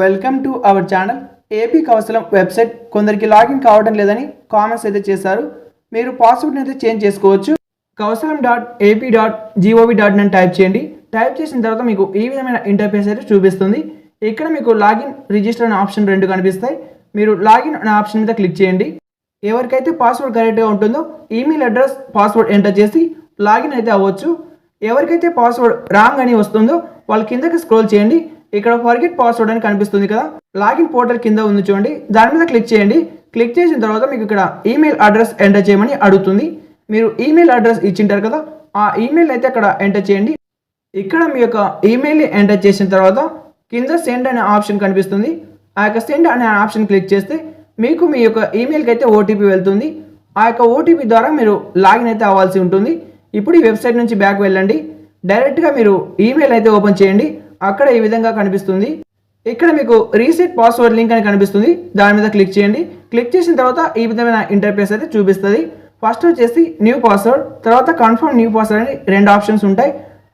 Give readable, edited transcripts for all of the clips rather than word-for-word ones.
Welcome to our channel. AP Kaushalam website కొందరికి login కావడం లేదని కామెంట్స్ అయితే చేశారు. మీరు పాస్వర్డ్ని అయితే చేంజ్ చేసుకోవచ్చు. kausalam.ap.gov.in అని టైప్ చేయండి. టైప్ చేసిన తర్వాత మీకు ఈ విధమైన ఇంటర్ఫేస్ అయితే చూపిస్తుంది. ఇక్కడ మీకు లాగిన్ రిజిస్టర్ అనే ఆప్షన్ రెండు కనిపిస్తాయి. మీరు లాగిన్ అనే ఆప్షన్ మీద క్లిక్ చేయండి. ఎవరికైతే పాస్వర్డ్ కరెక్ట్గా ఉంటుందో ఈమెయిల్ అడ్రస్ పాస్వర్డ్ ఎంటర్ చేసి లాగిన్ అయితే అవ్వచ్చు. ఎవరికైతే పాస్వర్డ్ రాంగ్ అని వస్తుందో వాళ్ళ కిందకి స్క్రోల్ చేయండి. ఇక్కడ ఫర్గెట్ పాస్వర్డ్ అని కనిపిస్తుంది కదా, లాగిన్ పోర్టల్ కింద ఉంది చూడండి, దాని మీద క్లిక్ చేయండి. క్లిక్ చేసిన తర్వాత మీకు ఇక్కడ ఈమెయిల్ అడ్రస్ ఎంటర్ చేయమని అడుగుతుంది. మీరు ఈమెయిల్ అడ్రస్ ఇచ్చింటారు కదా, ఆ ఈమెయిల్ అయితే అక్కడ ఎంటర్ చేయండి. ఇక్కడ మీ యొక్క ఈమెయిల్ ఎంటర్ చేసిన తర్వాత కింద సెండ్ అనే ఆప్షన్ కనిపిస్తుంది. ఆ యొక్క సెండ్ అనే ఆప్షన్ క్లిక్ చేస్తే మీకు మీ యొక్క ఈమెయిల్కి అయితే ఓటీపీ వెళ్తుంది. ఆ యొక్క ఓటీపీ ద్వారా మీరు లాగిన్ అయితే అవ్వాల్సి ఉంటుంది. ఇప్పుడు ఈ వెబ్సైట్ నుంచి బ్యాక్ వెళ్ళండి. డైరెక్ట్గా మీరు ఈమెయిల్ అయితే ఓపెన్ చేయండి. అక్కడ ఈ విధంగా కనిపిస్తుంది. ఇక్కడ మీకు రీసెట్ పాస్వర్డ్ లింక్ అని కనిపిస్తుంది, దాని మీద క్లిక్ చేయండి. క్లిక్ చేసిన తర్వాత ఈ విధమైన ఇంటర్ఫేస్ అయితే చూపిస్తుంది. ఫస్ట్ వచ్చేసి న్యూ పాస్వర్డ్, తర్వాత కన్ఫర్మ్ న్యూ పాస్వర్డ్ అని రెండు ఆప్షన్స్ ఉంటాయి.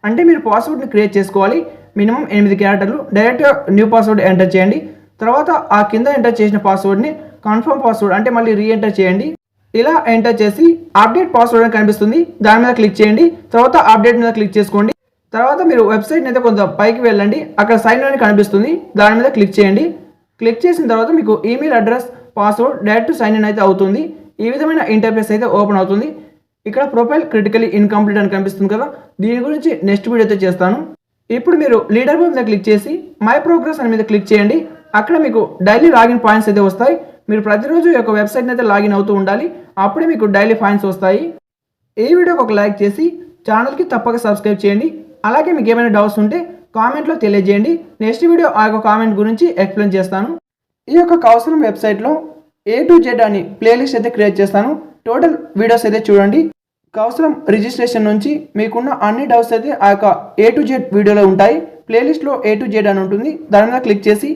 అంటే మీరు పాస్వర్డ్ని క్రియేట్ చేసుకోవాలి. మినిమం 8 క్యారెక్టర్లు. డైరెక్ట్గా న్యూ పాస్వర్డ్ ఎంటర్ చేయండి. తర్వాత ఆ కింద ఎంటర్ చేసిన పాస్వర్డ్ని కన్ఫర్మ్ పాస్వర్డ్ అంటే మళ్ళీ రీఎంటర్ చేయండి. ఇలా ఎంటర్ చేసి అప్డేట్ పాస్వర్డ్ అని కనిపిస్తుంది, దాని మీద క్లిక్ చేయండి. తర్వాత అప్డేట్ మీద క్లిక్ చేసుకోండి. తర్వాత మీరు వెబ్సైట్ని అయితే కొంత పైకి వెళ్ళండి. అక్కడ సైన్ ఇన్ అని కనిపిస్తుంది, దాని మీద క్లిక్ చేయండి. క్లిక్ చేసిన తర్వాత మీకు email address password direct sign in అయితే అవుతుంది. ఈ విధమైన ఇంటర్ఫేస్ అయితే ఓపెన్ అవుతుంది. ఇక్కడ ప్రొఫైల్ క్రిటికలీ ఇన్కంప్లీట్ అని కనిపిస్తుంది కదా, దీని గురించి నెక్స్ట్ వీడియో అయితే చేస్తాను. ఇప్పుడు మీరు లీడర్ బోర్డ్ మీద క్లిక్ చేసి మై ప్రోగ్రెస్ అని మీద క్లిక్ చేయండి. అక్కడ మీకు డైలీ లాగిన్ పాయింట్స్ అయితే వస్తాయి. మీరు ప్రతిరోజు ఈ యొక్క వెబ్సైట్ని అయితే లాగిన్ అవుతూ ఉండాలి, అప్పుడే మీకు డైలీ పాయింట్స్ వస్తాయి. ఈ వీడియోకి ఒక లైక్ చేసి ఛానల్కి తప్పక సబ్స్క్రైబ్ చేయండి. అలాగే మీకు ఏమైనా డౌట్స్ ఉంటే కామెంట్లో తెలియజేయండి. నెక్స్ట్ వీడియో ఆ యొక్క కామెంట్ గురించి ఎక్స్ప్లెయిన్ చేస్తాను. ఈ యొక్క కౌశలం వెబ్సైట్లో A to Z అని ప్లేలిస్ట్ అయితే క్రియేట్ చేస్తాను. టోటల్ వీడియోస్ అయితే చూడండి. కౌశలం రిజిస్ట్రేషన్ నుంచి మీకున్న అన్ని డౌట్స్ అయితే ఆ యొక్క A to Z వీడియోలో ఉంటాయి. ప్లేలిస్ట్లో A to Z అని ఉంటుంది, దాని మీద క్లిక్ చేసి